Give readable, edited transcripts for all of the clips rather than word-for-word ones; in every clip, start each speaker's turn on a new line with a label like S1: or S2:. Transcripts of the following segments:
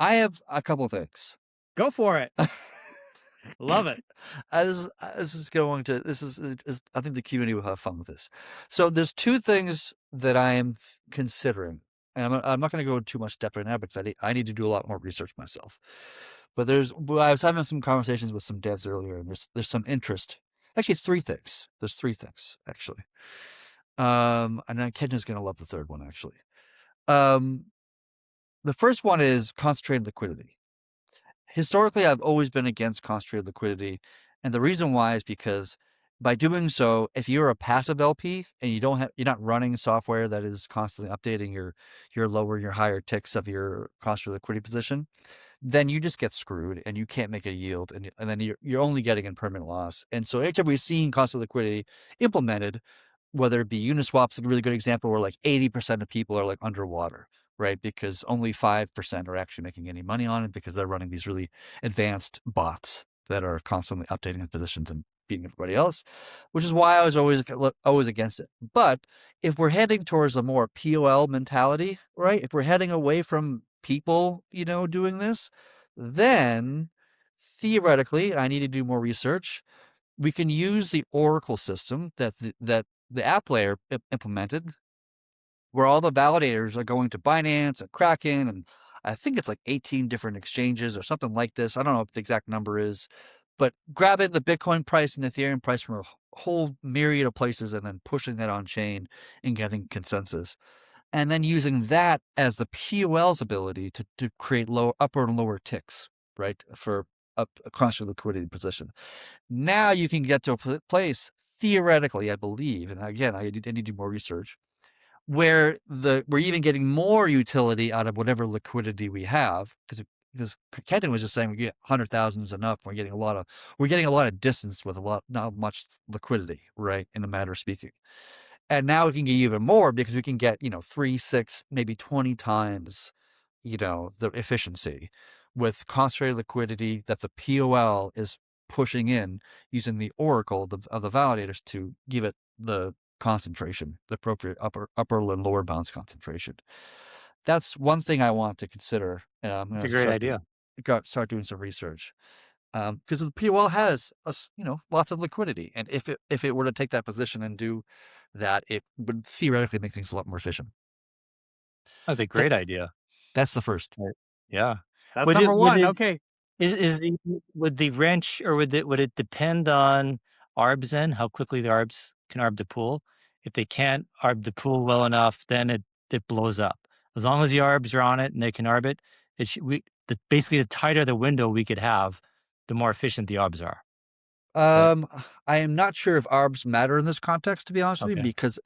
S1: I have a couple things.
S2: Go for it. Love it.
S1: This is going to I think the community will have fun with this. So there's two things that I am considering, and I'm not going to go into too much depth right now because I need to do a lot more research myself. But I was having some conversations with some devs earlier, and there's some interest. Actually, three things. There's three things actually. And Kenya's going to love the third one actually. Um, the first one is concentrated liquidity. Historically, I've always been against concentrated liquidity. And the reason why is because by doing so, if you're a passive LP and you're not running software that is constantly updating your lower, your higher ticks of your concentrated liquidity position, then you just get screwed and you can't make a yield. And then you're only getting impermanent loss. And so anytime we've seen constant liquidity implemented, whether it be Uniswap's a really good example where like 80% of people are like underwater, right? Because only 5% are actually making any money on it because they're running these really advanced bots that are constantly updating the positions and beating everybody else, which is why I was always against it. But if we're heading towards a more POL mentality, right? If we're heading away from people, doing this, then theoretically, I need to do more research. We can use the Oracle system that the app layer implemented, where all the validators are going to Binance and Kraken, and I think it's like 18 different exchanges or something like this. I don't know what the exact number is, but grabbing the Bitcoin price and Ethereum price from a whole myriad of places and then pushing that on chain and getting consensus. And then using that as the POL's ability to create upper and lower ticks, right, for a constant liquidity position. Now you can get to a place, theoretically, I believe, and again, I need to do more research, where we're even getting more utility out of whatever liquidity we have, because Kenton was just saying we get 100,000 is enough. We're getting a lot of distance with not much liquidity, right? In a matter of speaking. And now we can get even more because we can get 3, 6, maybe 20 times the efficiency with concentrated liquidity that the POL is pushing in using the oracle of the validators to give it the concentration, the appropriate upper and lower bounds concentration. That's one thing I want to consider, and I'm going
S2: It's a
S1: to
S2: great idea.
S1: start doing some research. Because the POL has lots of liquidity, and if it were to take that position and do that, it would theoretically make things a lot more efficient.
S2: That's a
S1: That
S2: great idea.
S1: that's the first.
S2: Right. Yeah.
S3: That's
S2: Would
S3: number
S2: it would
S3: one.
S2: it
S3: Okay.
S2: is the would the wrench or would it depend on arbs then, how quickly the arbs can arb the pool? If they can't arb the pool well enough, then it blows up. As long as the arbs are on it and they can arb it, basically the tighter the window we could have, the more efficient the arbs are. Right?
S1: I am not sure if arbs matter in this context, to be honest with you,
S2: Okay.
S1: because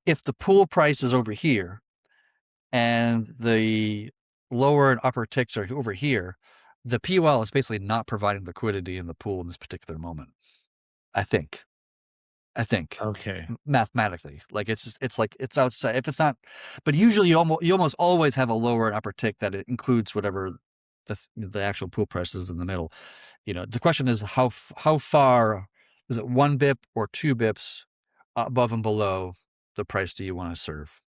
S1: if the pool price is over here and the lower and upper ticks are over here, the POL is basically not providing liquidity in the pool in this particular moment. I think
S2: Okay.
S1: mathematically, like it's outside. If it's not, but usually you almost always have a lower and upper tick that it includes whatever the actual pool price is in the middle. The question is how far is it, 1 bip or 2 bips above and below the price do you want to serve?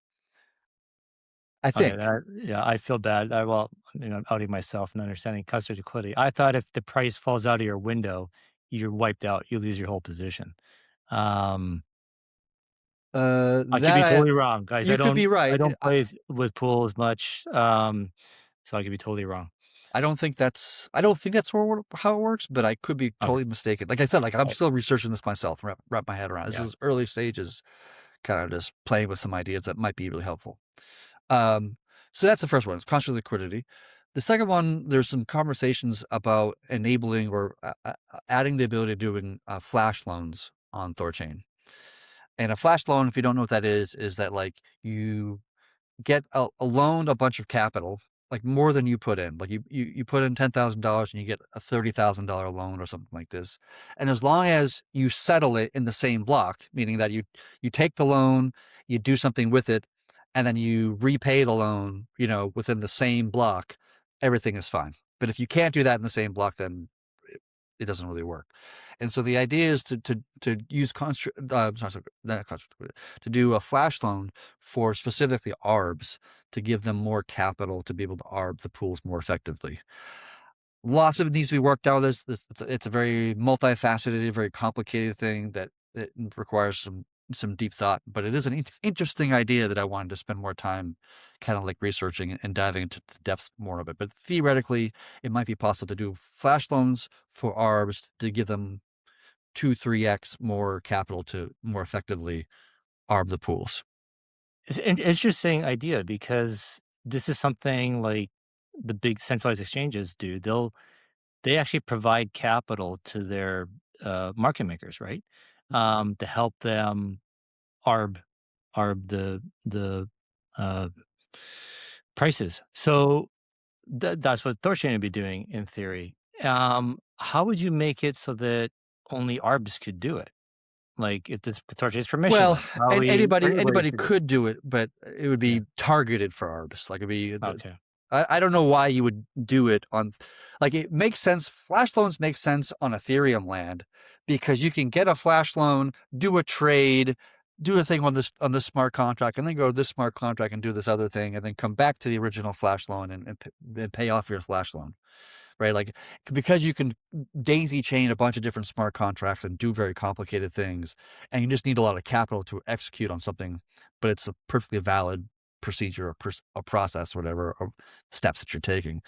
S1: I
S2: Okay,
S1: think.
S2: yeah, I feel bad. I'm outing myself and understanding custody liquidity. I thought if the price falls out of your window, you're wiped out. You lose your whole position. Um, I could
S1: That
S2: be totally wrong, guys.
S1: you could be
S2: I
S1: right.
S2: don't play with pools much, so I could be totally wrong.
S1: I don't think that's how it works, but I could be
S2: Okay,
S1: totally mistaken. Like I said, like I'm
S2: right,
S1: still researching this myself, wrap my head around. This
S2: yeah.
S1: is early stages, kind of just playing with some ideas that might be really helpful. Um, so that's the first one. It's constant liquidity. The second one, there's some conversations about enabling or adding the ability of doing flash loans on THORChain. And a flash loan, if you don't know what that is that like you get a loan a bunch of capital, like more than you put in. Like you put in $10,000 and you get a $30,000 loan or something like this. And as long as you settle it in the same block, meaning that you take the loan, you do something with it, and then you repay the loan, within the same block, everything is fine. But if you can't do that in the same block, then it doesn't really work. And so the idea is to use to do a flash loan for specifically ARBs to give them more capital to be able to ARB the pools more effectively. Lots of it needs to be worked out. It's a very multifaceted, very complicated thing that requires some deep thought, but it is an interesting idea that I wanted to spend more time kind of like researching and diving into the depths more of it. But theoretically, it might be possible to do flash loans for ARBs to give them 2-3x more capital to more effectively ARB the pools.
S2: It's an interesting idea because this is something like the big centralized exchanges do. They actually provide capital to their market makers, right? To help them arb the uh, prices. So that's what THORChain would be doing in theory. How would you make it so that only arbs could do it? Like if this THORChain is
S1: Well,
S2: permissionless,
S1: and
S2: probably
S1: anybody
S2: everybody
S1: anybody
S2: should do it.
S1: could do it, but it would
S2: Yeah.
S1: be targeted for ARBs. Like it'd be
S2: Okay.
S1: I don't know why you would do it on, like, it makes sense. Flash loans make sense on Ethereum land because you can get a flash loan, do a trade, do a thing on this smart contract, and then go to this smart contract and do this other thing, and then come back to the original flash loan and pay off your flash loan, right? Like, because you can daisy chain a bunch of different smart contracts and do very complicated things, and you just need a lot of capital to execute on something, but it's a perfectly valid procedure or a process, whatever, or steps that you're taking.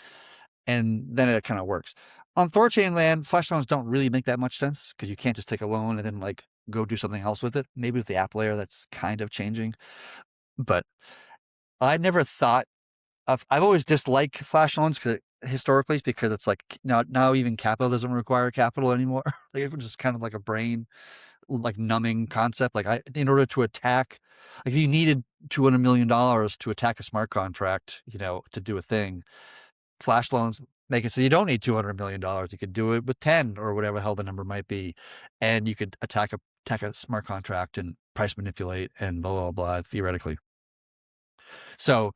S1: And then it kind of works. On THORChain land, flash loans don't really make that much sense because you can't just take a loan and then like go do something else with it. Maybe with the app layer, that's kind of changing. But I never thought I've always disliked flash loans historically, because it's like now even capital doesn't require capital anymore. Like it was just kind of like a brain like numbing concept. Like in order to attack, like if you needed $200 million to attack a smart contract, to do a thing, flash loans make it so you don't need $200 million. You could do it with 10 or whatever the hell the number might be, and you could attack a smart contract and price manipulate and blah blah blah theoretically. So,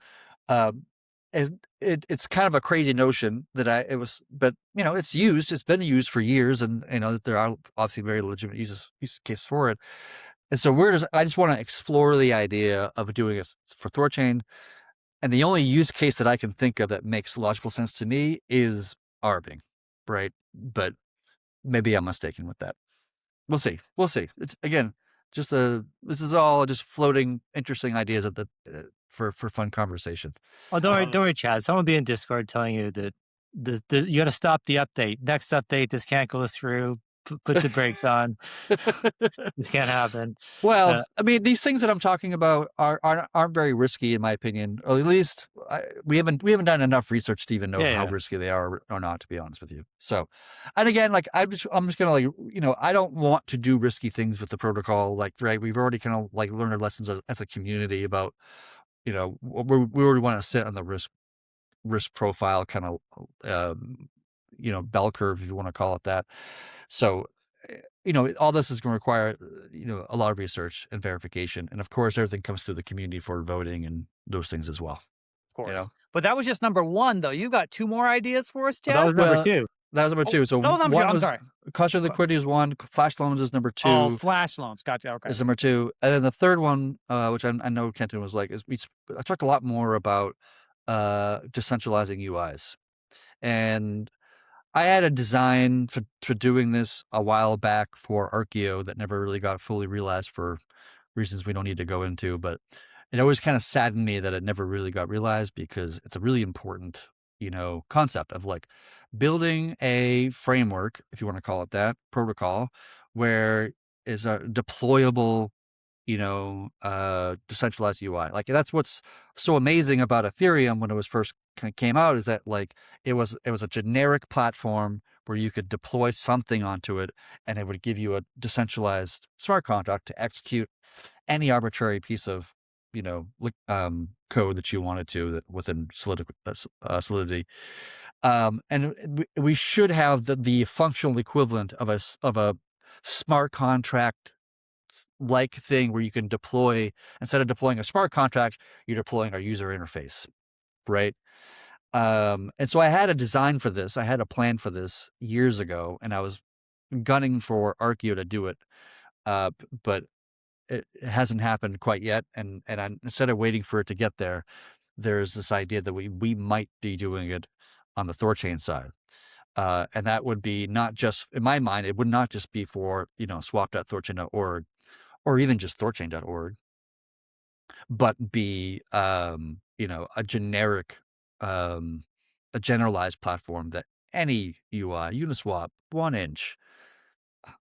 S1: um, it's kind of a crazy notion that but it's been used for years, and there are obviously very legitimate use cases for it. And so I just want to explore the idea of doing it for THORChain, and the only use case that I can think of that makes logical sense to me is arbing, right? But maybe I'm mistaken with that. We'll see. We'll see. It's again this is all just floating interesting ideas for fun conversation.
S2: Oh, don't worry, Chad. Someone will be in Discord telling you that you got to stop the update. Next update, this can't go through. Put the brakes on. This can't happen.
S1: Well,
S2: Uh,
S1: I mean, these things that I'm talking about aren't very risky in my opinion, or at least we haven't done enough research to even know
S2: yeah,
S1: how
S2: yeah,
S1: risky they are or not, to be honest with you. So, and again, like I'm just gonna like I don't want to do risky things with the protocol. Like, right, we've already kind of like learned our lessons as a community about we already want to sit on the risk profile kind of bell curve, if you want to call it that. So all this is going to require a lot of research and verification, and of course everything comes through the community for voting and those things as well.
S3: Of
S1: you know
S3: course. But that was just number one, though. You got two more ideas for us,
S2: well, that
S3: Chad?
S2: was number
S1: well,
S2: two.
S1: that was number
S3: Oh,
S1: two. So
S3: that was number two.
S1: one
S3: I'm
S1: was
S3: sorry.
S1: cluster liquidity is one, flash loans is number
S3: Oh,
S1: two,
S3: flash loans. Gotcha. Okay.
S1: is number two, and then the third one, which I know Kenton was like, I talked a lot more about decentralizing UIs. And I had a design for doing this a while back for Archeo that never really got fully realized for reasons we don't need to go into, but it always kind of saddened me that it never really got realized, because it's a really important, concept of like building a framework, if you want to call it that, protocol, where is a deployable decentralized UI. Like that's what's so amazing about Ethereum when it was first came out, is that like it was a generic platform where you could deploy something onto it, and it would give you a decentralized smart contract to execute any arbitrary piece of code that you wanted to that within Solidity. And we should have the functional equivalent of a smart contract like thing where you can deploy, instead of deploying a smart contract, you're deploying our user interface, right? And so I had a design for this. I had a plan for this years ago, and I was gunning for Archeo to do it. But it hasn't happened quite yet. And instead of waiting for it to get there, there's this idea that we might be doing it on the THORChain side. And that would be not just, in my mind, it would not just be for, swap.thorchain.org or even just thorchain.org, but be, a generic, a generalized platform that any UI, Uniswap, 1inch,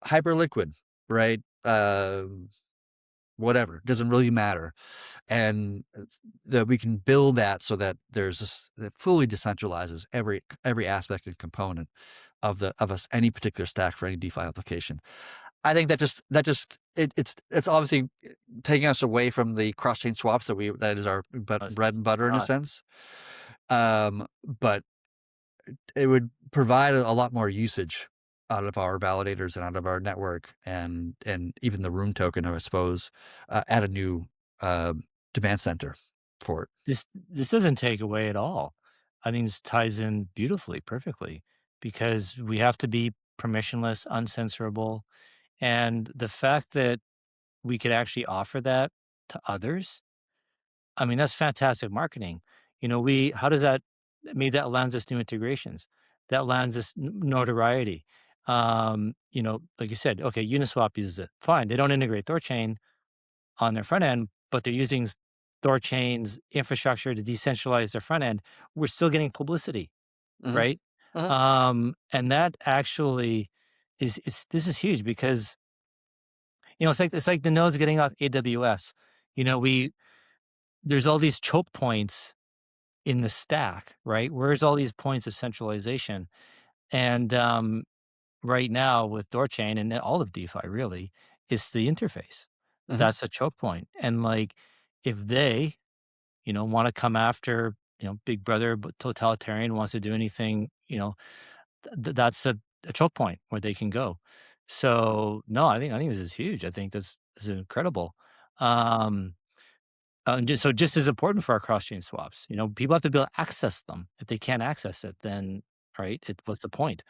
S1: Hyperliquid, right? Whatever, doesn't really matter. And that we can build that so that there's this, that fully decentralizes every aspect and component of us any particular stack for any DeFi application. I think it's obviously taking us away from the cross-chain swaps that is our bread and butter in a sense. But it would provide a lot more usage out of our validators and out of our network, and even the room token, I suppose, add a new demand center for it.
S2: This doesn't take away at all. I think this ties in beautifully, perfectly, because we have to be permissionless, uncensorable, and the fact that we could actually offer that to others, I mean, that's fantastic marketing. We how does that maybe that lands us new integrations, that lands us notoriety. Like you said, okay, Uniswap uses it. Fine, they don't integrate THORChain on their front end, but they're using THORChain's infrastructure to decentralize their front end. We're still getting publicity,
S1: Mhm.
S2: right?
S1: Mhm.
S2: And that actually this is huge because it's like the nose getting off AWS. We there's all these choke points in the stack, right? Where's all these points of centralization? And right now with THORChain and all of DeFi really is the interface.
S1: Mhm.
S2: That's a choke point. And like if they, want to come after, Big Brother, but totalitarian wants to do anything, that's a choke point where they can go. So no, I think this is huge. I think this is incredible. Um, just as important for our cross-chain swaps. People have to be able to access them. If they can't access it, then right, what's the point?